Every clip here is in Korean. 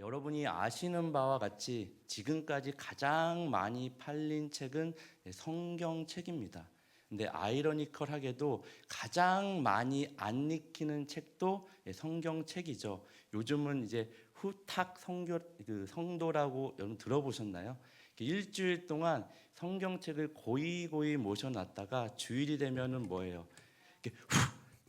여러분이 아시는 바와 같이 지금까지 가장 많이 팔린 책은 성경책입니다. 근데 아이러니컬하게도 가장 많이 안 읽히는 책도 성경책이죠. 요즘은 이제 후탁 성도라고 여러분 들어보셨나요? 일주일 동안 성경책을 고이고이 모셔놨다가 주일이 되면은 뭐예요? 이렇게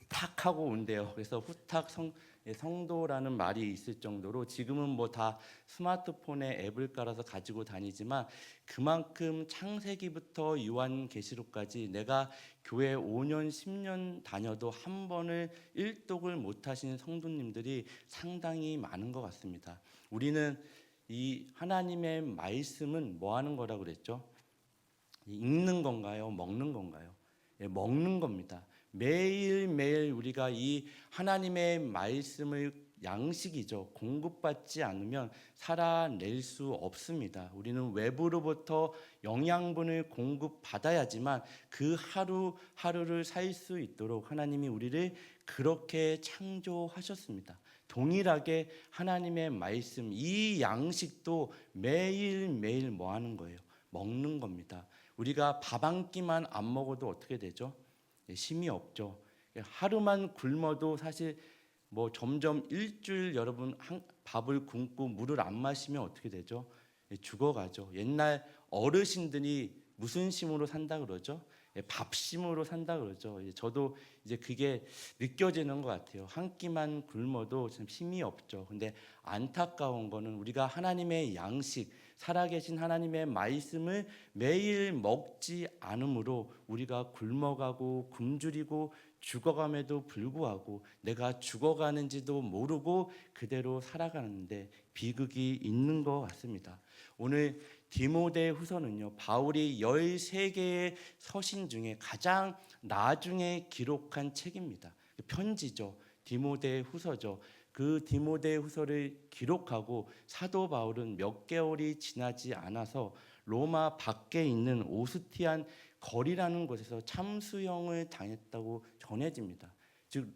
탁 하고 온대요. 그래서 후탁 성도라는 말이 있을 정도로 지금은 뭐 다 스마트폰에 앱을 깔아서 가지고 다니지만 그만큼 창세기부터 요한계시록까지 내가 교회 5년 10년 다녀도 한 번을 일독을 못 하신 성도님들이 상당히 많은 것 같습니다. 우리는 이 하나님의 말씀은 뭐 하는 거라고 그랬죠? 읽는 건가요? 먹는 건가요? 먹는 겁니다. 매일매일 우리가 이 하나님의 말씀을 양식이죠. 공급받지 않으면 살아낼 수 없습니다. 우리는 외부로부터 영양분을 공급받아야지만 그 하루하루를 살 수 있도록 하나님이 우리를 그렇게 창조하셨습니다. 동일하게 하나님의 말씀, 이 양식도 매일매일 뭐 하는 거예요? 먹는 겁니다. 우리가 밥 한 끼만 안 먹어도 어떻게 되죠? 힘이 없죠. 하루만 굶어도 사실 뭐 점점 일주일 여러분 밥을 굶고 물을 안 마시면 어떻게 되죠? 죽어가죠. 옛날 어르신들이 무슨 심으로 산다 그러죠? 밥심으로 산다 그러죠. 저도 이제 그게 느껴지는 것 같아요. 한 끼만 굶어도 참 힘이 없죠. 근데 안타까운 거는 우리가 하나님의 양식, 살아계신 하나님의 말씀을 매일 먹지 않으므로 우리가 굶어가고 굶주리고 죽어감에도 불구하고 내가 죽어가는지도 모르고 그대로 살아가는데 비극이 있는 것 같습니다. 오늘 디모데후서는요, 바울이 13개의 서신 중에 가장 나중에 기록한 책입니다. 편지죠. 디모데후서죠. 그 디모데후서를 기록하고 사도 바울은 몇 개월이 지나지 않아서 로마 밖에 있는 오스티안 거리라는 곳에서 참수형을 당했다고 전해집니다. 즉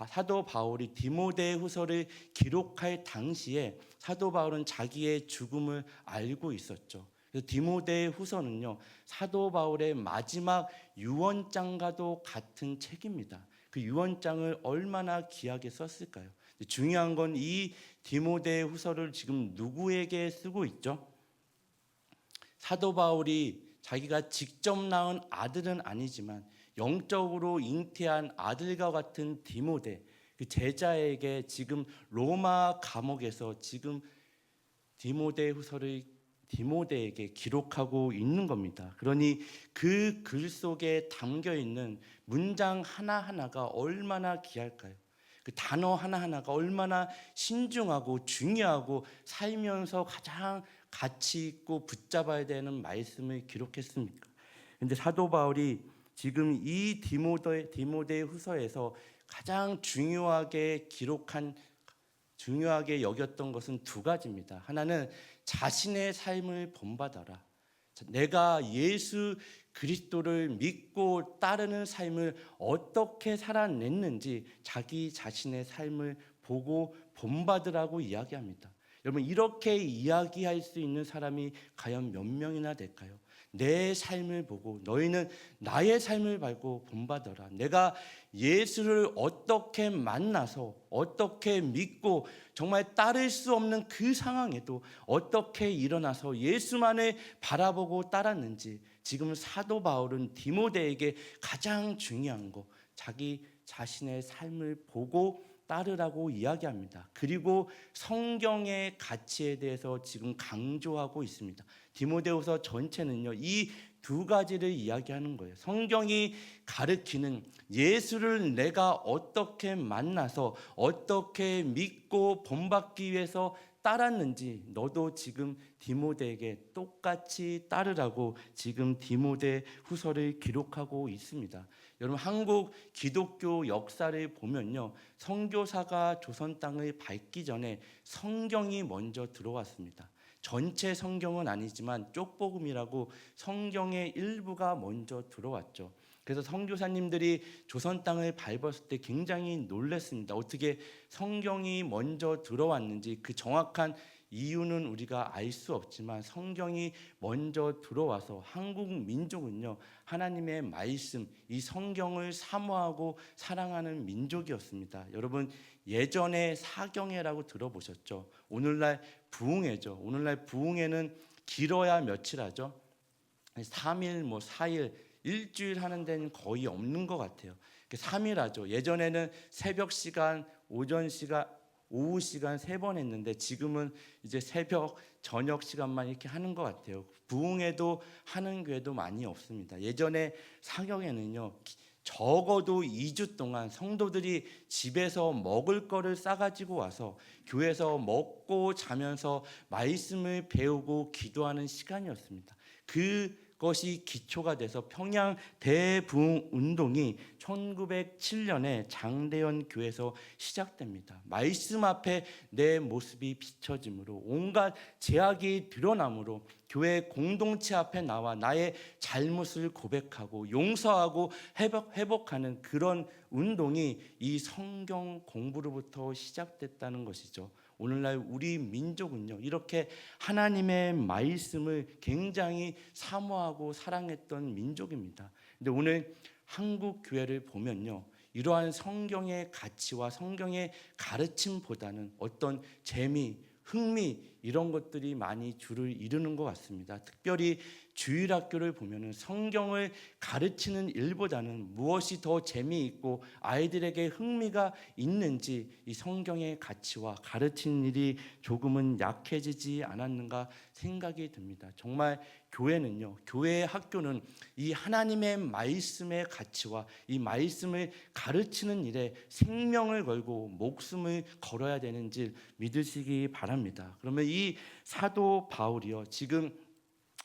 사도 바울이 디모데후서를 기록할 당시에 사도 바울은 자기의 죽음을 알고 있었죠. 그래서 디모데후서는요, 사도 바울의 마지막 유언장과도 같은 책입니다. 그 유언장을 얼마나 귀하게 썼을까요? 중요한 건 이 디모데후서를 지금 누구에게 쓰고 있죠? 사도 바울이 자기가 직접 낳은 아들은 아니지만 영적으로 잉태한 아들과 같은 디모데, 그 제자에게 지금 로마 감옥에서 지금 디모데후서를 디모데에게 기록하고 있는 겁니다. 그러니 그 글 속에 담겨 있는 문장 하나하나가 얼마나 귀할까요? 그 단어 하나하나가 얼마나 신중하고 중요하고 살면서 가장 가치 있고 붙잡아야 되는 말씀을 기록했습니까? 근데 사도 바울이 지금 이 디모데 후서에서 가장 중요하게 여겼던 것은 두 가지입니다. 하나는 자신의 삶을 본받아라. 내가 예수 그리스도를 믿고 따르는 삶을 어떻게 살아냈는지 자기 자신의 삶을 보고 본받으라고 이야기합니다. 여러분, 이렇게 이야기할 수 있는 사람이 과연 몇 명이나 될까요? 내 삶을 보고 너희는 나의 삶을 밟고 본받아라. 내가 예수를 어떻게 만나서 어떻게 믿고 정말 따를 수 없는 그 상황에도 어떻게 일어나서 예수만을 바라보고 따랐는지 지금 사도 바울은 디모데에게 가장 중요한 거 자기 자신의 삶을 보고 따르라고 이야기합니다. 그리고 성경의 가치에 대해서 지금 강조하고 있습니다. 디모데후서 전체는요, 이 두 가지를 이야기하는 거예요. 성경이 가르치는 예수를 내가 어떻게 만나서 어떻게 믿고 본받기 위해서 따랐는지 너도 지금 디모데에게 똑같이 따르라고 지금 디모데 후서를 기록하고 있습니다. 여러분, 한국 기독교 역사를 보면요, 선교사가 조선 땅을 밟기 전에 성경이 먼저 들어왔습니다. 전체 성경은 아니지만 쪽복음이라고 성경의 일부가 먼저 들어왔죠. 그래서 선교사님들이 조선 땅을 밟았을 때 굉장히 놀랐습니다. 어떻게 성경이 먼저 들어왔는지 그 정확한 이유는 우리가 알 수 없지만 성경이 먼저 들어와서 한국 민족은요, 하나님의 말씀, 이 성경을 사모하고 사랑하는 민족이었습니다. 여러분, 예전에 사경회라고 들어보셨죠? 오늘날 부흥회죠. 오늘날 부흥회는 길어야 며칠 하죠? 3일, 4일, 일주일 하는 데는 거의 없는 것 같아요. 3일 하죠. 예전에는 새벽 시간, 오전 시간, 오후 시간 3번 했는데 지금은 이제 새벽, 저녁 시간만 이렇게 하는 것 같아요. 부흥회도 하는 교회도 많이 없습니다. 예전에 사경회는요, 적어도 2주 동안 성도들이 집에서 먹을 거를 싸가지고 와서 교회에서 먹고 자면서 말씀을 배우고 기도하는 시간이었습니다. 그것이 기초가 돼서 평양 대부흥 운동이 1907년에 장대현 교회에서 시작됩니다. 말씀 앞에 내 모습이 비춰짐으로 온갖 제약이 드러나므로 교회 공동체 앞에 나와 나의 잘못을 고백하고 용서하고 회복하는 그런 운동이 이 성경 공부로부터 시작됐다는 것이죠. 오늘날 우리 민족은요, 이렇게 하나님의 말씀을 굉장히 사모하고 사랑했던 민족입니다. 근데 오늘 한국 교회를 보면요, 이러한 성경의 가치와 성경의 가르침보다는 어떤 재미, 흥미 이런 것들이 많이 주를 이루는 것 같습니다. 특별히 주일학교를 보면은 성경을 가르치는 일보다는 무엇이 더 재미있고 아이들에게 흥미가 있는지 이 성경의 가치와 가르치는 일이 조금은 약해지지 않았는가 생각이 듭니다. 정말 교회는요, 교회의 학교는 이 하나님의 말씀의 가치와 이 말씀을 가르치는 일에 생명을 걸고 목숨을 걸어야 되는 줄 믿으시기 바랍니다. 그러면 이 사도 바울이요, 지금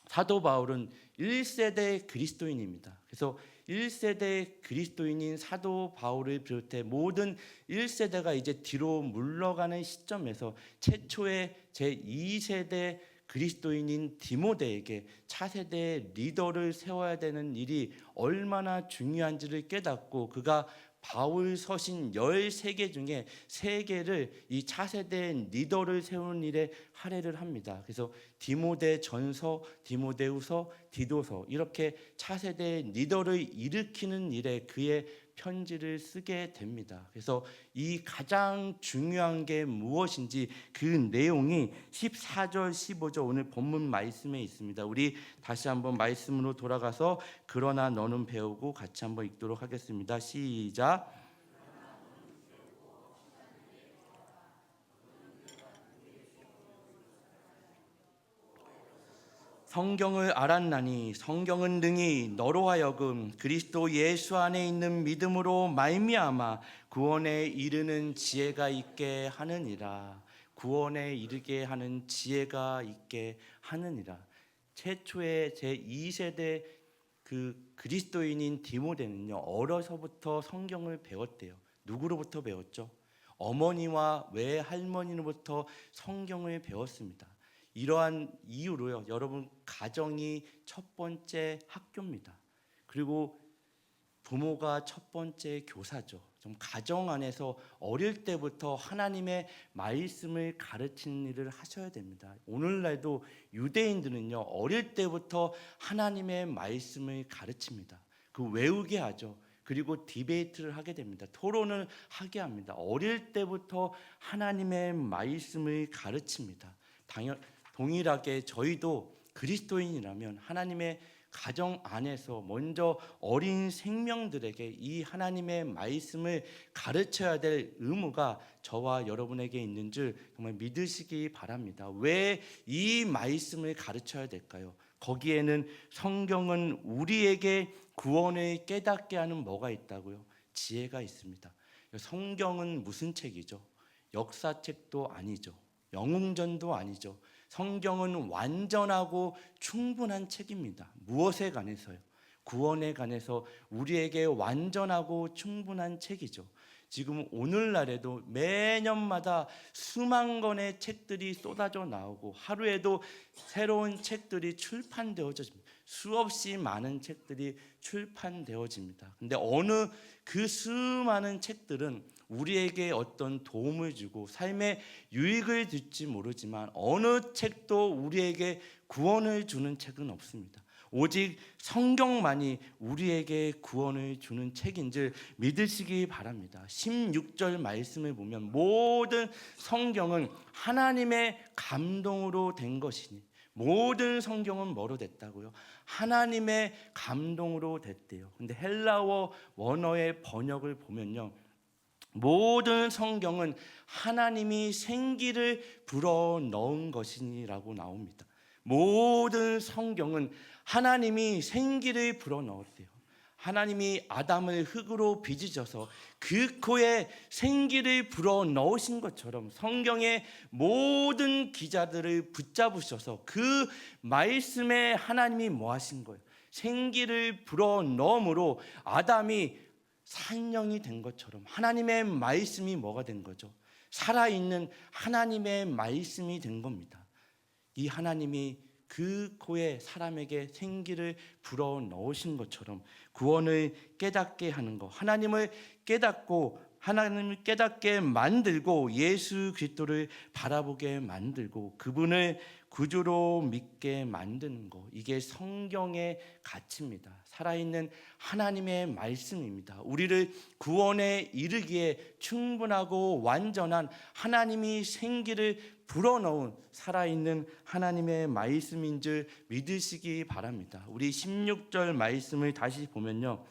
사도 바울은 1세대 그리스도인입니다. 그래서 1세대 그리스도인인 사도 바울을 비롯해 모든 1세대가 이제 뒤로 물러가는 시점에서 최초의 제2세대 그리스도인인 디모데에게 차세대 리더를 세워야 되는 일이 얼마나 중요한지를 깨닫고 그가 바울 서신 13개 중에 3개를 이 차세대 리더를 세우는 일에 할애를 합니다. 그래서 디모데 전서, 디모데후서, 디도서 이렇게 차세대 리더를 일으키는 일에 그의 편지를 쓰게 됩니다. 그래서 이 가장 중요한 게 무엇인지 그 내용이 14절, 15절 오늘 본문 말씀에 있습니다. 우리 다시 한번 말씀으로 돌아가서 그러나 너는 배우고 같이 한번 읽도록 하겠습니다. 시작. 성경을 알았나니 성경은 능히 너로 하여금 그리스도 예수 안에 있는 믿음으로 말미암아 구원에 이르는 지혜가 있게 하느니라. 구원에 이르게 하는 지혜가 있게 하느니라. 최초의 제2세대 그 그리스도인인 디모데는요, 어려서부터 성경을 배웠대요. 누구로부터 배웠죠? 어머니와 외할머니로부터 성경을 배웠습니다. 이러한 이유로요, 여러분, 가정이 첫 번째 학교입니다. 그리고 부모가 첫 번째 교사죠. 좀 가정 안에서 어릴 때부터 하나님의 말씀을 가르치는 일을 하셔야 됩니다. 오늘날도 유대인들은요, 어릴 때부터 하나님의 말씀을 가르칩니다. 그 외우게 하죠. 그리고 디베이트를 하게 됩니다. 토론을 하게 합니다. 어릴 때부터 하나님의 말씀을 가르칩니다. 동일하게 저희도 그리스도인이라면 하나님의 가정 안에서 먼저 어린 생명들에게 이 하나님의 말씀을 가르쳐야 될 의무가 저와 여러분에게 있는 줄 정말 믿으시기 바랍니다. 왜 이 말씀을 가르쳐야 될까요? 거기에는 성경은 우리에게 구원을 깨닫게 하는 뭐가 있다고요? 지혜가 있습니다. 성경은 무슨 책이죠? 역사책도 아니죠. 영웅전도 아니죠. 성경은 완전하고 충분한 책입니다. 무엇에 관해서요? 구원에 관해서 우리에게 완전하고 충분한 책이죠. 지금 오늘날에도 매년마다 수만 권의 책들이 쏟아져 나오고 하루에도 새로운 책들이 출판되어집니다. 수없이 많은 책들이 출판되어집니다. 근데 어느 그 수많은 책들은 우리에게 어떤 도움을 주고 삶의 유익을 줄지 모르지만 어느 책도 우리에게 구원을 주는 책은 없습니다. 오직 성경만이 우리에게 구원을 주는 책인 줄 믿으시기 바랍니다. 16절 말씀을 보면 모든 성경은 하나님의 감동으로 된 것이니, 모든 성경은 뭐로 됐다고요? 하나님의 감동으로 됐대요. 근데 헬라어 원어의 번역을 보면요, 모든 성경은 하나님이 생기를 불어넣은 것이니라고 나옵니다. 모든 성경은 하나님이 생기를 불어넣었대요. 하나님이 아담을 흙으로 빚으셔서 그 코에 생기를 불어넣으신 것처럼 성경의 모든 기자들을 붙잡으셔서 그 말씀에 하나님이 뭐 하신 거예요? 생기를 불어넣음으로 아담이 생명이 된 것처럼 하나님의 말씀이 뭐가 된 거죠? 살아있는 하나님의 말씀이 된 겁니다. 이 하나님이 그 코에 사람에게 생기를 불어넣으신 것처럼 구원을 깨닫게 하는 것, 하나님을 깨닫게 만들고 예수 그리스도를 바라보게 만들고 그분을 구주로 믿게 만드는 것, 이게 성경의 가치입니다. 살아있는 하나님의 말씀입니다. 우리를 구원에 이르기에 충분하고 완전한 하나님이 생기를 불어넣은 살아있는 하나님의 말씀인 줄 믿으시기 바랍니다. 우리 16절 말씀을 다시 보면요,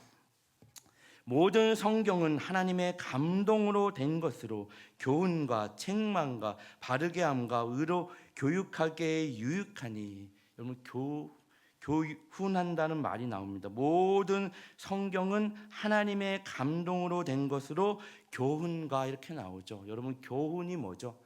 모든 성경은 하나님의 감동으로 된 것으로 교훈과 책망과 바르게 함과 의로 교육하게 유익하니. 여러분, 교훈한다는 말이 나옵니다. 모든 성경은 하나님의 감동으로 된 것으로 교훈과 이렇게 나오죠. 여러분, 교훈이 뭐죠?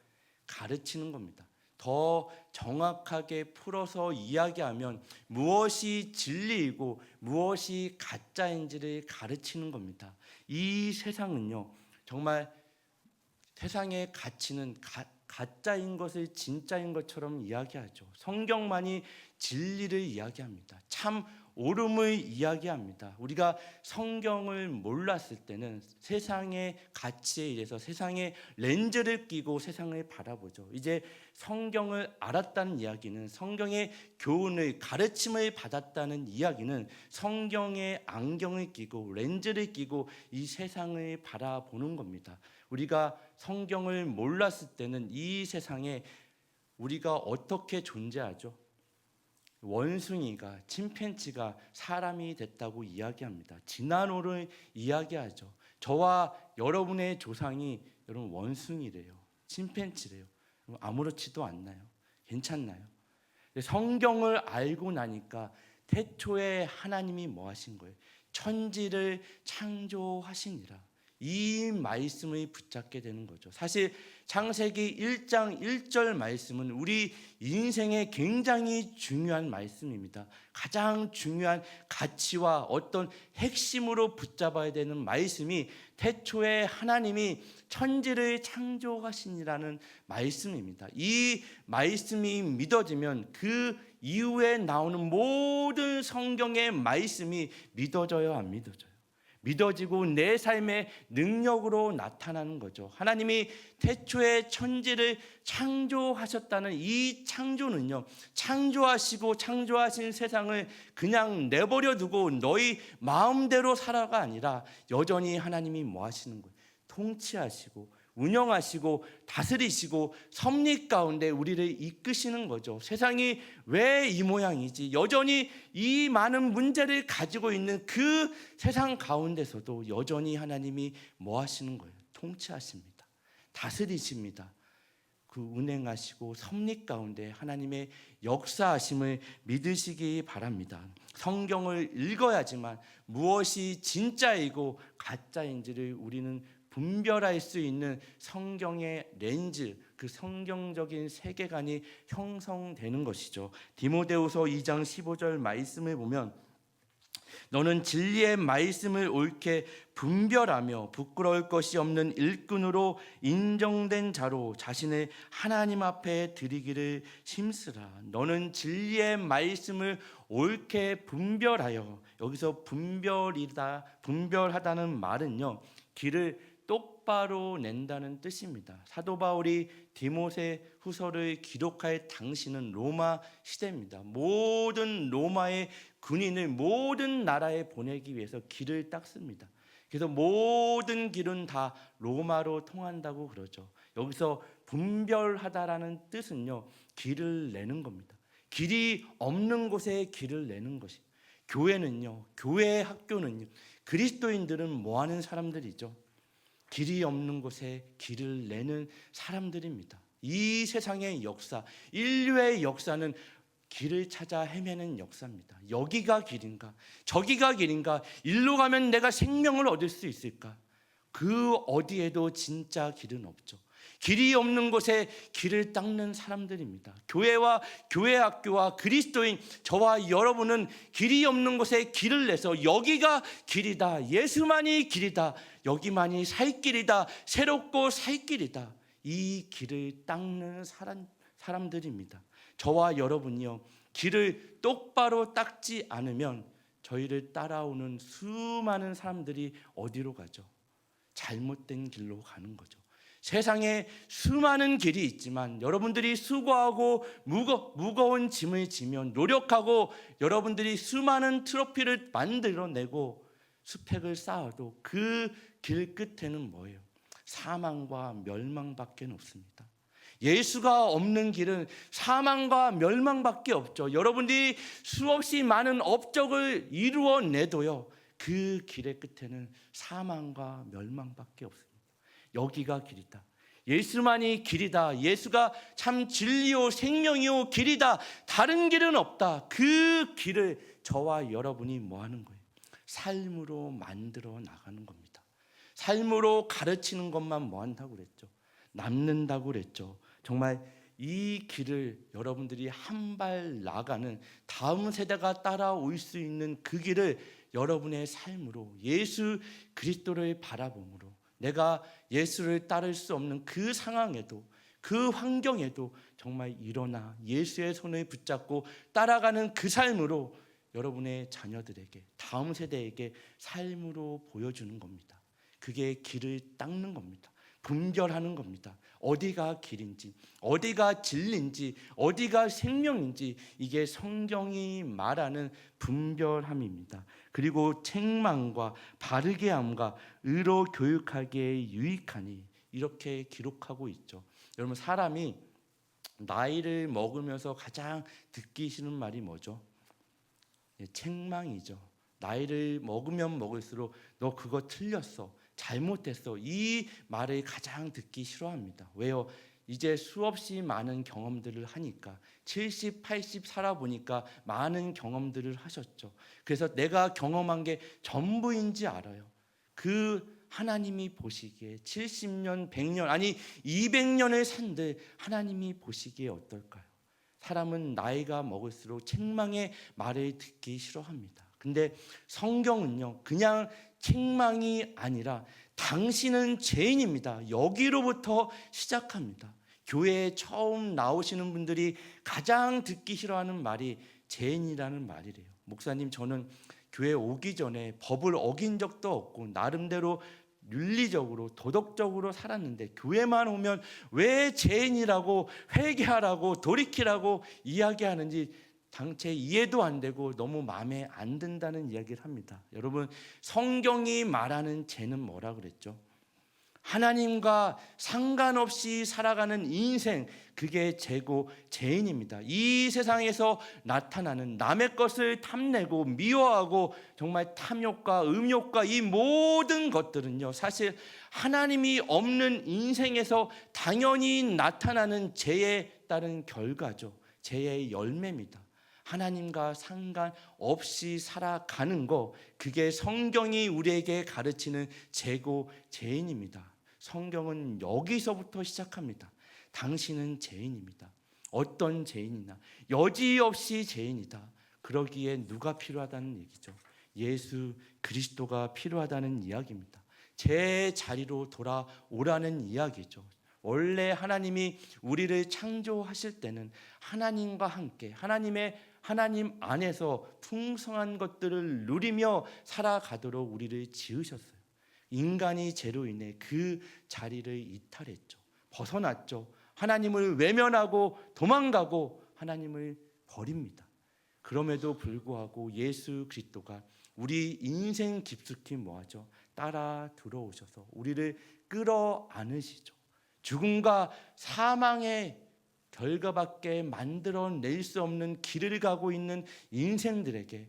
가르치는 겁니다. 더 정확하게 풀어서 이야기하면 무엇이 진리이고 무엇이 가짜인지를 가르치는 겁니다. 이 세상은요, 정말 세상의 가치는 가짜인 것을 진짜인 것처럼 이야기하죠. 성경만이 진리를 이야기합니다. 참 옳음을 이야기합니다. 우리가 성경을 몰랐을 때는 세상의 가치에 의해서 세상의 렌즈를 끼고 세상을 바라보죠. 이제 성경을 알았다는 이야기는, 성경의 교훈을, 가르침을 받았다는 이야기는 성경의 안경을 끼고 렌즈를 끼고 이 세상을 바라보는 겁니다. 우리가 성경을 몰랐을 때는 이 세상에 우리가 어떻게 존재하죠? 원숭이가, 침팬지가 사람이 됐다고 이야기합니다. 진화론을 이야기하죠. 저와 여러분의 조상이 여러분 원숭이래요. 침팬지래요. 아무렇지도 않나요? 괜찮나요? 성경을 알고 나니까 태초에 하나님이 뭐 하신 거예요? 천지를 창조하시니라. 이 말씀을 붙잡게 되는 거죠. 사실 창세기 1장 1절 말씀은 우리 인생에 굉장히 중요한 말씀입니다. 가장 중요한 가치와 어떤 핵심으로 붙잡아야 되는 말씀이 태초에 하나님이 천지를 창조하시니라는 말씀입니다. 이 말씀이 믿어지면 그 이후에 나오는 모든 성경의 말씀이 믿어져요, 안 믿어져요? 믿어지고 내 삶의 능력으로 나타나는 거죠. 하나님이 태초에 천지를 창조하셨다는 이 창조는요, 창조하시고 창조하신 세상을 그냥 내버려 두고 너희 마음대로 살아가 아니라 여전히 하나님이 뭐 하시는 거예요? 통치하시고 운영하시고 다스리시고 섭리 가운데 우리를 이끄시는 거죠. 세상이 왜 이 모양이지? 여전히 이 많은 문제를 가지고 있는 그 세상 가운데서도 여전히 하나님이 뭐 하시는 거예요? 통치하십니다. 다스리십니다. 그 운행하시고 섭리 가운데 하나님의 역사하심을 믿으시기 바랍니다. 성경을 읽어야지만 무엇이 진짜이고 가짜인지를 우리는 분별할 수 있는 성경의 렌즈, 그 성경적인 세계관이 형성되는 것이죠. 디모데후서 2장 15절 말씀을 보면 너는 진리의 말씀을 옳게 분별하며 부끄러울 것이 없는 일꾼으로 인정된 자로 자신을 하나님 앞에 드리기를 힘쓰라. 너는 진리의 말씀을 옳게 분별하여, 여기서 분별하다는 말은요, 길을 똑바로 낸다는 뜻입니다. 사도 바울이 디모데 후서를 기록할 당시는 로마 시대입니다. 모든 로마의 군인을 모든 나라에 보내기 위해서 길을 닦습니다. 그래서 모든 길은 다 로마로 통한다고 그러죠. 여기서 분별하다라는 뜻은요, 길을 내는 겁니다. 길이 없는 곳에 길을 내는 것이. 교회는요, 교회 학교는요, 그리스도인들은 뭐 하는 사람들이죠? 길이 없는 곳에 길을 내는 사람들입니다. 이 세상의 역사, 인류의 역사는 길을 찾아 헤매는 역사입니다. 여기가 길인가? 저기가 길인가? 일로 가면 내가 생명을 얻을 수 있을까? 그 어디에도 진짜 길은 없죠. 길이 없는 곳에 길을 닦는 사람들입니다. 교회와 교회 학교와 그리스도인 저와 여러분은 길이 없는 곳에 길을 내서 여기가 길이다, 예수만이 길이다, 여기만이 살 길이다, 새롭고 살 길이다, 이 길을 닦는 사람들입니다. 저와 여러분이요, 길을 똑바로 닦지 않으면 저희를 따라오는 수많은 사람들이 어디로 가죠? 잘못된 길로 가는 거죠. 세상에 수많은 길이 있지만 여러분들이 수고하고 무거운 짐을 지면, 노력하고 여러분들이 수많은 트로피를 만들어내고 스펙을 쌓아도 그 길 끝에는 뭐예요? 사망과 멸망밖에 없습니다. 예수가 없는 길은 사망과 멸망밖에 없죠. 여러분들이 수없이 많은 업적을 이루어내도요, 그 길의 끝에는 사망과 멸망밖에 없습니다. 여기가 길이다, 예수만이 길이다, 예수가 참 진리요 생명이요 길이다, 다른 길은 없다. 그 길을 저와 여러분이 뭐 하는 거예요? 삶으로 만들어 나가는 겁니다. 삶으로 가르치는 것만 뭐 한다고 그랬죠? 남는다고 그랬죠. 정말 이 길을 여러분들이 한 발 나가는, 다음 세대가 따라올 수 있는 그 길을 여러분의 삶으로, 예수 그리스도를 바라봄으로, 내가 예수를 따를 수 없는 그 상황에도, 그 환경에도 정말 일어나 예수의 손을 붙잡고 따라가는 그 삶으로 여러분의 자녀들에게, 다음 세대에게 삶으로 보여주는 겁니다. 그게 길을 닦는 겁니다. 분별하는 겁니다. 어디가 길인지, 어디가 진리인지, 어디가 생명인지, 이게 성경이 말하는 분별함입니다. 그리고 책망과 바르게 함과 의로 교육하기에 유익하니, 이렇게 기록하고 있죠. 여러분, 사람이 나이를 먹으면서 가장 듣기 싫은 말이 뭐죠? 책망이죠. 나이를 먹으면 먹을수록 너 그거 틀렸어, 잘못했어, 이 말을 가장 듣기 싫어합니다. 왜요? 이제 수없이 많은 경험들을 하니까, 70, 80 살아보니까 많은 경험들을 하셨죠. 그래서 내가 경험한 게 전부인지 알아요. 그 하나님이 보시기에 70년, 100년, 아니 200년을 산들 하나님이 보시기에 어떨까요? 사람은 나이가 먹을수록 책망의 말을 듣기 싫어합니다. 근데 성경은요, 그냥 책망이 아니라 당신은 죄인입니다, 여기로부터 시작합니다. 교회에 처음 나오시는 분들이 가장 듣기 싫어하는 말이 죄인이라는 말이래요. 목사님, 저는 교회 오기 전에 법을 어긴 적도 없고 나름대로 윤리적으로 도덕적으로 살았는데 교회만 오면 왜 죄인이라고 회개하라고 돌이키라고 이야기하는지 당체 이해도 안 되고 너무 마음에 안 든다는 이야기를 합니다. 여러분, 성경이 말하는 죄는 뭐라 그랬죠? 하나님과 상관없이 살아가는 인생, 그게 죄고 죄인입니다. 이 세상에서 나타나는 남의 것을 탐내고 미워하고 정말 탐욕과 음욕과 이 모든 것들은요, 사실 하나님이 없는 인생에서 당연히 나타나는 죄에 따른 결과죠. 죄의 열매입니다. 하나님과 상관없이 살아가는 거, 그게 성경이 우리에게 가르치는 죄고 죄인입니다. 성경은 여기서부터 시작합니다. 당신은 죄인입니다. 어떤 죄인이나 여지없이 죄인이다. 그러기에 누가 필요하다는 얘기죠? 예수 그리스도가 필요하다는 이야기입니다. 제 자리로 돌아오라는 이야기죠. 원래 하나님이 우리를 창조하실 때는 하나님과 함께 하나님 안에서 풍성한 것들을 누리며 살아가도록 우리를 지으셨어요. 인간이 죄로 인해 그 자리를 이탈했죠. 벗어났죠. 하나님을 외면하고 도망가고 하나님을 버립니다. 그럼에도 불구하고 예수 그리스도가 우리 인생 깊숙이 뭐하죠? 따라 들어오셔서 우리를 끌어안으시죠. 죽음과 사망의 결과밖에 만들어낼 수 없는 길을 가고 있는 인생들에게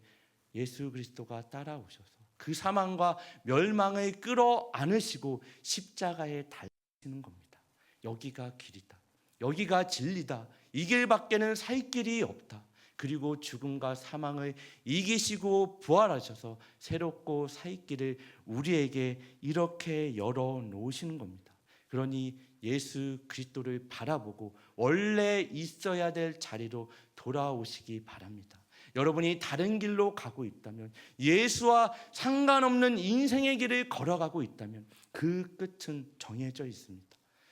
예수 그리스도가 따라오셔서 그 사망과 멸망을 끌어안으시고 십자가에 달리시는 겁니다. 여기가 길이다. 여기가 진리다. 이 길밖에는 살 길이 없다. 그리고 죽음과 사망을 이기시고 부활하셔서 새롭고 살 길을 우리에게 이렇게 열어놓으시는 겁니다. 그러니 예수 그리스도를 바라보고 원래 있어야 될 자리로 돌아오시기 바랍니다. 여러분이 다른 길로 가고 있다면, 예수와 상관없는 인생의 길을 걸어가고 있다면 그 끝은 정해져 있습니다.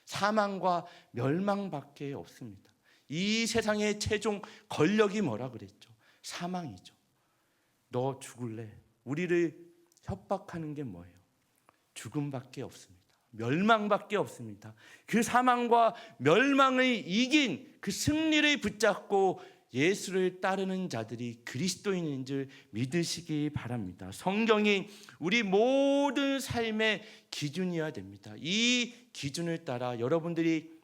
사망과 멸망밖에 없습니다. 이 세상의 최종 권력이 뭐라 그랬죠? 사망이죠. 너 죽을래? 우리를 협박하는 게 뭐예요? 죽음밖에 없습니다. 멸망밖에 없습니다. 그 사망과 멸망을 이긴 그 승리를 붙잡고 예수를 따르는 자들이 그리스도인인 줄 믿으시기 바랍니다. 성경이 우리 모든 삶의 기준이어야 됩니다. 이 기준을 따라 여러분들이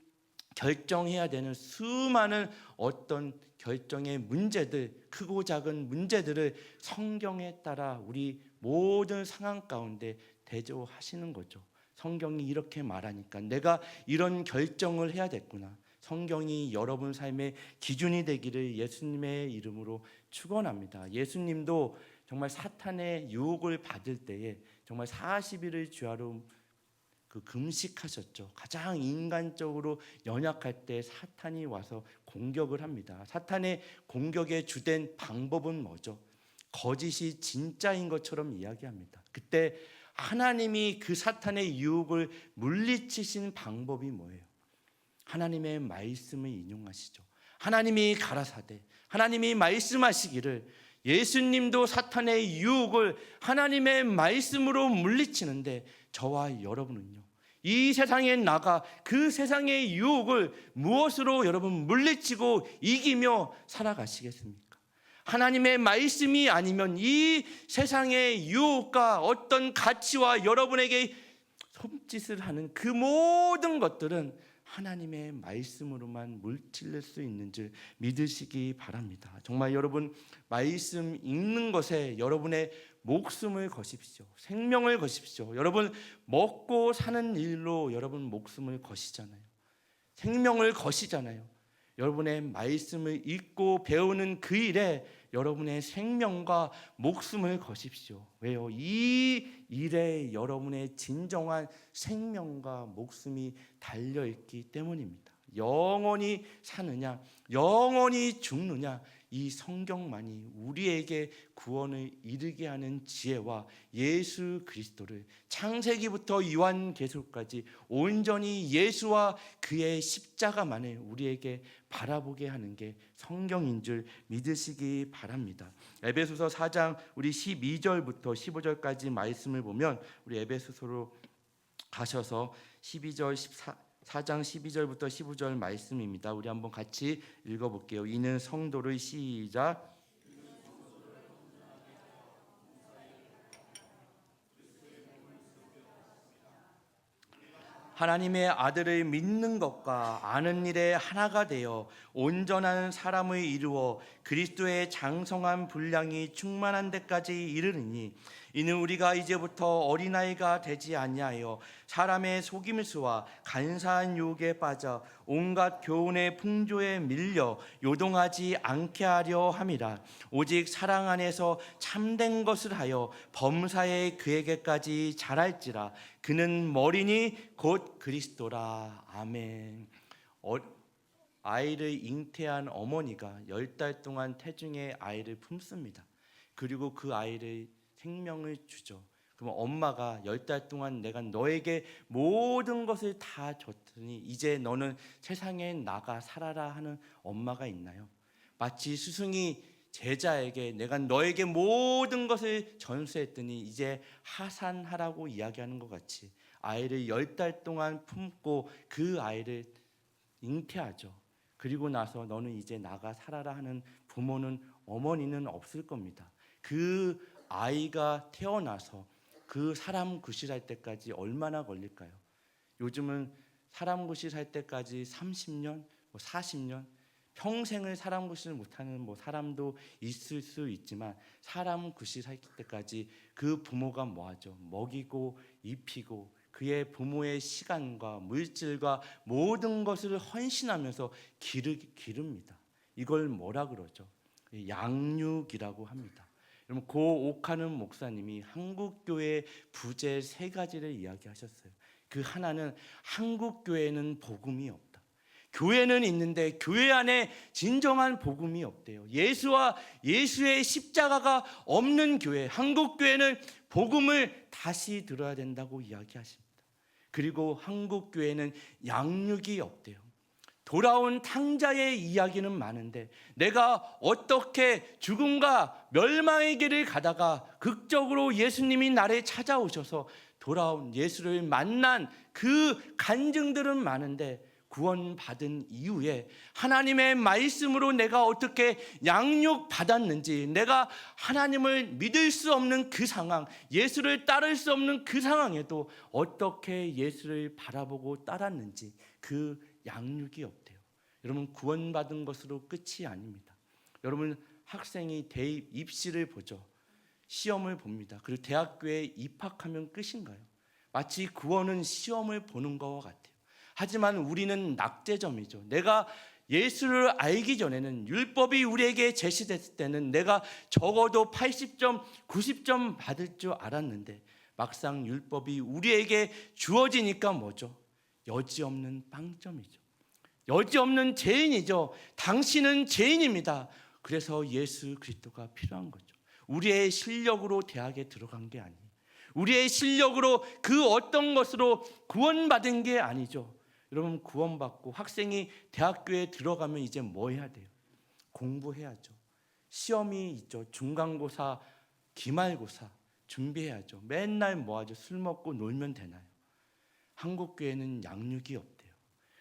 결정해야 되는 수많은 어떤 결정의 문제들, 크고 작은 문제들을 성경에 따라 우리 모든 상황 가운데 대조하시는 거죠. 성경이 이렇게 말하니까 내가 이런 결정을 해야 됐구나. 성경이 여러분 삶의 기준이 되기를 예수님의 이름으로 축원합니다. 예수님도 정말 사탄의 유혹을 받을 때에 정말 40일을 주야로 금식하셨죠. 가장 인간적으로 연약할 때 사탄이 와서 공격을 합니다. 사탄의 공격의 주된 방법은 뭐죠? 거짓이 진짜인 것처럼 이야기합니다. 그때 하나님이 그 사탄의 유혹을 물리치신 방법이 뭐예요? 하나님의 말씀을 인용하시죠. 하나님이 가라사대, 하나님이 말씀하시기를, 예수님도 사탄의 유혹을 하나님의 말씀으로 물리치는데 저와 여러분은요, 이 세상에 나가 그 세상의 유혹을 무엇으로 여러분 물리치고 이기며 살아가시겠습니까? 하나님의 말씀이 아니면 이 세상의 유혹과 어떤 가치와 여러분에게 손짓을 하는 그 모든 것들은 하나님의 말씀으로만 물질릴 수 있는 줄 믿으시기 바랍니다. 정말 여러분 말씀 읽는 것에 여러분의 목숨을 거십시오. 생명을 거십시오. 여러분 먹고 사는 일로 여러분 목숨을 거시잖아요. 생명을 거시잖아요. 여러분의 말씀을 읽고 배우는 그 일에 여러분의 생명과 목숨을 거십시오. 왜요? 이 일에 여러분의 진정한 생명과 목숨이 달려있기 때문입니다. 영원히 사느냐, 영원히 죽느냐, 이 성경만이 우리에게 구원을 이르게 하는 지혜와 예수 그리스도를 창세기부터 요한계시록까지 온전히 예수와 그의 십자가만을 우리에게 바라보게 하는 게 성경인 줄 믿으시기 바랍니다. 에베소서 4장 우리 12절부터 15절까지 말씀을 보면, 우리 에베소서로 가셔서 4장 12절부터 15절 말씀입니다. 우리 한번 같이 읽어볼게요. 이는 성도를 시작. 하나님의 아들을 믿는 것과 아는 일에 하나가 되어 온전한 사람을 이루어 그리스도의 장성한 분량이 충만한 데까지 이르느니, 이는 우리가 이제부터 어린아이가 되지 아니하여 사람의 속임수와 간사한 유혹에 빠져 온갖 교훈의 풍조에 밀려 요동하지 않게 하려 함이라. 오직 사랑 안에서 참된 것을 하여 범사에 그에게까지 자랄지라. 그는 머리니 곧 그리스도라. 아멘. 아이를 잉태한 어머니가 10달 동안 태중에 아이를 품습니다. 그리고 그 아이를 생명을 주죠. 그럼 엄마가 10달 동안 내가 너에게 모든 것을 다 줬더니 이제 너는 세상에 나가 살아라 하는 엄마가 있나요? 마치 스승이 제자에게 내가 너에게 모든 것을 전수했더니 이제 하산하라고 이야기하는 것 같이 아이를 10달 동안 품고 그 아이를 잉태하죠. 그리고 나서 너는 이제 나가 살아라 하는 부모는, 어머니는 없을 겁니다. 그 아이가 태어나서 그 사람 구실할 때까지 얼마나 걸릴까요? 요즘은 사람 구실할 때까지 30년, 40년, 평생을 사람 구실을 못하는 사람도 있을 수 있지만 사람 구실할 때까지 그 부모가 뭐하죠? 먹이고 입히고 그의 부모의 시간과 물질과 모든 것을 헌신하면서 기릅니다. 이걸 뭐라 그러죠? 양육이라고 합니다. 여러분, 고 옥하는 목사님이 한국교회 부재 3가지를 이야기하셨어요. 그 하나는 한국교회는 복음이 없다. 교회는 있는데 교회 안에 진정한 복음이 없대요. 예수와 예수의 십자가가 없는 교회, 한국교회는 복음을 다시 들어야 된다고 이야기하십니다. 그리고 한국교회는 양육이 없대요. 돌아온 탕자의 이야기는 많은데 내가 어떻게 죽음과 멸망의 길을 가다가 극적으로 예수님이 나를 찾아오셔서 돌아온 예수를 만난 그 간증들은 많은데 구원받은 이후에 하나님의 말씀으로 내가 어떻게 양육받았는지, 내가 하나님을 믿을 수 없는 그 상황, 예수를 따를 수 없는 그 상황에도 어떻게 예수를 바라보고 따랐는지 그 양육이 없대요. 여러분, 구원받은 것으로 끝이 아닙니다. 여러분, 학생이 대입 입시를 보죠. 시험을 봅니다. 그리고 대학교에 입학하면 끝인가요? 마치 구원은 시험을 보는 것과 같아요. 하지만 우리는 낙제점이죠. 내가 예수를 알기 전에는, 율법이 우리에게 제시됐을 때는 내가 적어도 80점, 90점 받을 줄 알았는데 막상 율법이 우리에게 주어지니까 뭐죠? 여지없는 빵점이죠. 여지없는 죄인이죠. 당신은 죄인입니다. 그래서 예수 그리스도가 필요한 거죠. 우리의 실력으로 대학에 들어간 게 아니에요. 우리의 실력으로 그 어떤 것으로 구원받은 게 아니죠. 여러분, 구원받고 학생이 대학교에 들어가면 이제 뭐 해야 돼요? 공부해야죠. 시험이 있죠. 중간고사, 기말고사 준비해야죠. 맨날 뭐 하죠? 술 먹고 놀면 되나요? 한국교회는 양육이 없대요.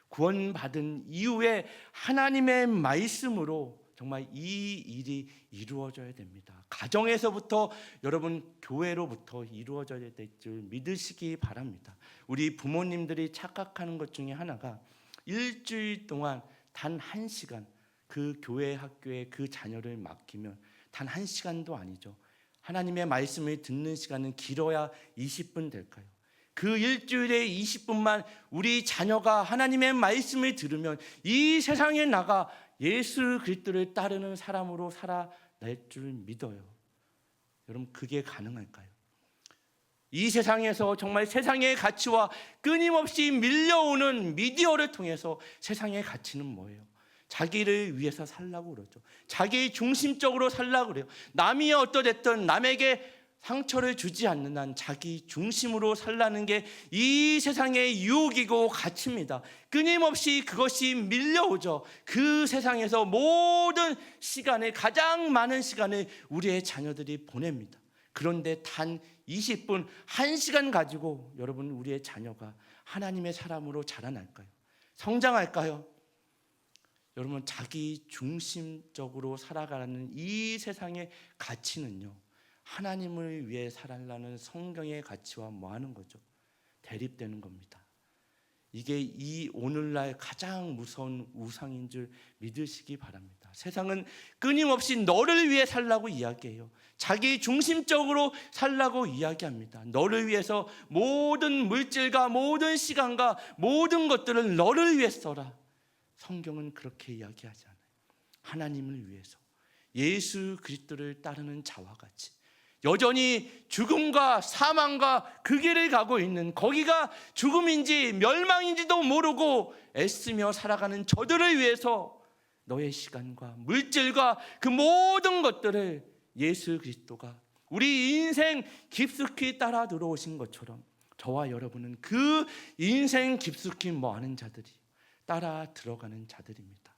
구원받은 이후에 하나님의 말씀으로 정말 이 일이 이루어져야 됩니다. 가정에서부터, 여러분 교회로부터 이루어져야 될 줄 믿으시기 바랍니다. 우리 부모님들이 착각하는 것 중에 하나가 일주일 동안 단 1시간 그 교회 학교에 그 자녀를 맡기면 단 1시간도 아니죠. 하나님의 말씀을 듣는 시간은 길어야 20분 될까요? 그 일주일에 20분만 우리 자녀가 하나님의 말씀을 들으면 이 세상에 나가 예수 그리스도를 따르는 사람으로 살아낼 줄 믿어요. 여러분, 그게 가능할까요? 이 세상에서 정말 세상의 가치와 끊임없이 밀려오는 미디어를 통해서 세상의 가치는 뭐예요? 자기를 위해서 살라고 그러죠. 자기 중심적으로 살라고 그래요. 남이 어떠됐든 남에게 상처를 주지 않는 한 자기 중심으로 살라는 게 이 세상의 유혹이고 가치입니다. 끊임없이 그것이 밀려오죠. 그 세상에서 모든 시간을, 가장 많은 시간을 우리의 자녀들이 보냅니다. 그런데 단 20분, 1시간 가지고 여러분, 우리의 자녀가 하나님의 사람으로 자라날까요? 성장할까요? 여러분, 자기 중심적으로 살아가는 이 세상의 가치는요, 하나님을 위해 살아가는 성경의 가치와 뭐 하는 거죠? 대립되는 겁니다. 이게 이 오늘날 가장 무서운 우상인 줄 믿으시기 바랍니다. 세상은 끊임없이 너를 위해 살라고 이야기해요. 자기 중심적으로 살라고 이야기합니다. 너를 위해서 모든 물질과 모든 시간과 모든 것들을 너를 위해 써라. 성경은 그렇게 이야기하지 않아요. 하나님을 위해서, 예수 그리스도를 따르는 자와 같이 여전히 죽음과 사망과 그 길을 가고 있는, 거기가 죽음인지 멸망인지도 모르고 애쓰며 살아가는 저들을 위해서 너의 시간과 물질과 그 모든 것들을 예수 그리스도가 우리 인생 깊숙이 따라 들어오신 것처럼 저와 여러분은 그 인생 깊숙이 아는 자들이 따라 들어가는 자들입니다.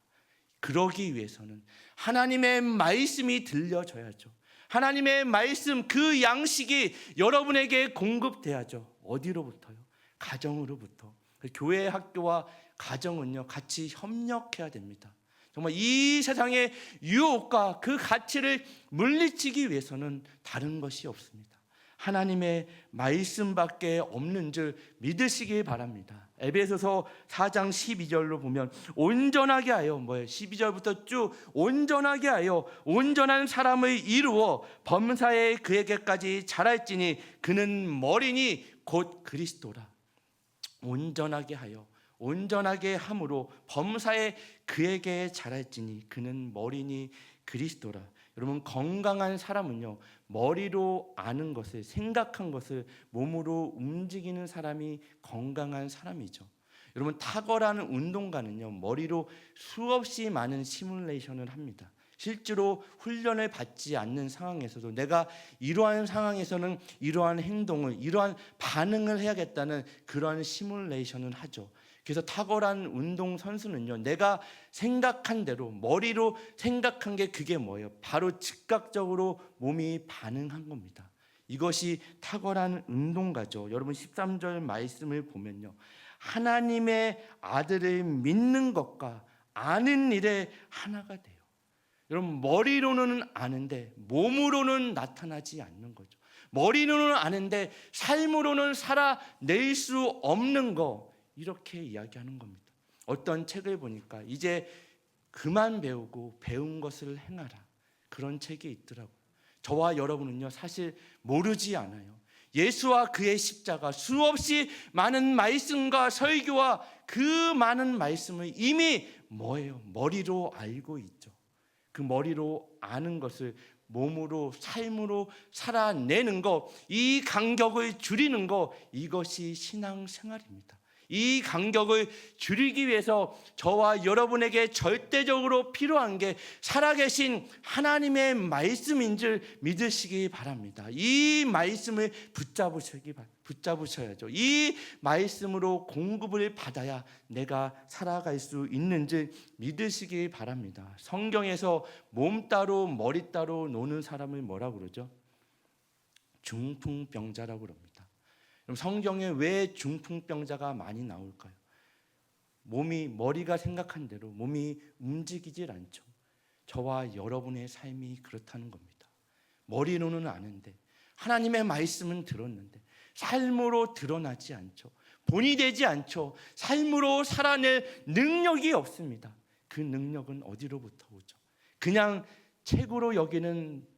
그러기 위해서는 하나님의 말씀이 들려져야죠. 하나님의 말씀, 그 양식이 여러분에게 공급돼야죠. 어디로부터요? 가정으로부터. 교회, 학교와 가정은요, 같이 협력해야 됩니다. 정말 이 세상의 유혹과 그 가치를 물리치기 위해서는 다른 것이 없습니다. 하나님의 말씀밖에 없는 줄 믿으시기 바랍니다. 에베소서 4장 12절로 보면 온전하게 하여 12절부터 쭉 온전하게 하여 온전한 사람을 이루어 범사에 그에게까지 자랄지니 그는 머리니 곧 그리스도라. 온전하게 하여 온전하게 함으로 범사에 그에게 자랄지니 그는 머리니 그리스도라. 여러분, 건강한 사람은요, 머리로 아는 것을, 생각한 것을 몸으로 움직이는 사람이 건강한 사람이죠. 여러분, 탁월한 운동가는요, 머리로 수없이 많은 시뮬레이션을 합니다. 실제로 훈련을 받지 않는 상황에서도 내가 이러한 상황에서는 이러한 행동을, 이러한 반응을 해야겠다는 그러한 시뮬레이션을 하죠. 그래서 탁월한 운동 선수는요, 내가 생각한 대로 머리로 생각한 게 그게 뭐예요? 바로 즉각적으로 몸이 반응한 겁니다. 이것이 탁월한 운동가죠. 여러분, 13절 말씀을 보면요, 하나님의 아들을 믿는 것과 아는 일에 하나가 돼요. 여러분, 머리로는 아는데 몸으로는 나타나지 않는 거죠. 머리로는 아는데 삶으로는 살아낼 수 없는 거, 이렇게 이야기하는 겁니다. 어떤 책을 보니까 이제 그만 배우고 배운 것을 행하라, 그런 책이 있더라고요. 저와 여러분은요, 사실 모르지 않아요. 예수와 그의 십자가, 수없이 많은 말씀과 설교와 그 많은 말씀을 이미 뭐예요? 머리로 알고 있죠. 그 머리로 아는 것을 몸으로, 삶으로 살아내는 것, 이 간격을 줄이는 것, 이것이 신앙생활입니다. 이 간격을 줄이기 위해서 저와 여러분에게 절대적으로 필요한 게 살아계신 하나님의 말씀인 줄 믿으시기 바랍니다. 이 말씀을 붙잡으셔야죠. 이 말씀으로 공급을 받아야 내가 살아갈 수 있는 줄 믿으시기 바랍니다. 성경에서 몸 따로 머리 따로 노는 사람을 뭐라고 그러죠? 중풍병자라고 그럽니다. 그럼 성경에 왜 중풍병자가 많이 나올까요? 머리가 생각한 대로 몸이 움직이질 않죠. 저와 여러분의 삶이 그렇다는 겁니다. 머리로는 아는데, 하나님의 말씀은 들었는데 삶으로 드러나지 않죠. 본이 되지 않죠. 삶으로 살아낼 능력이 없습니다. 그 능력은 어디로부터 오죠? 그냥 책으로 여기는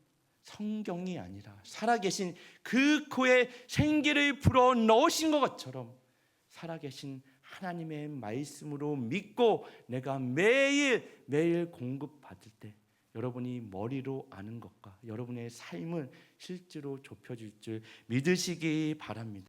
성경이 아니라 살아계신 그 코에 생기를 불어 넣으신 것처럼 살아계신 하나님의 말씀으로 믿고 내가 매일 공급받을 때 여러분이 머리로 아는 것과 여러분의 삶은 실제로 좁혀질 줄 믿으시기 바랍니다.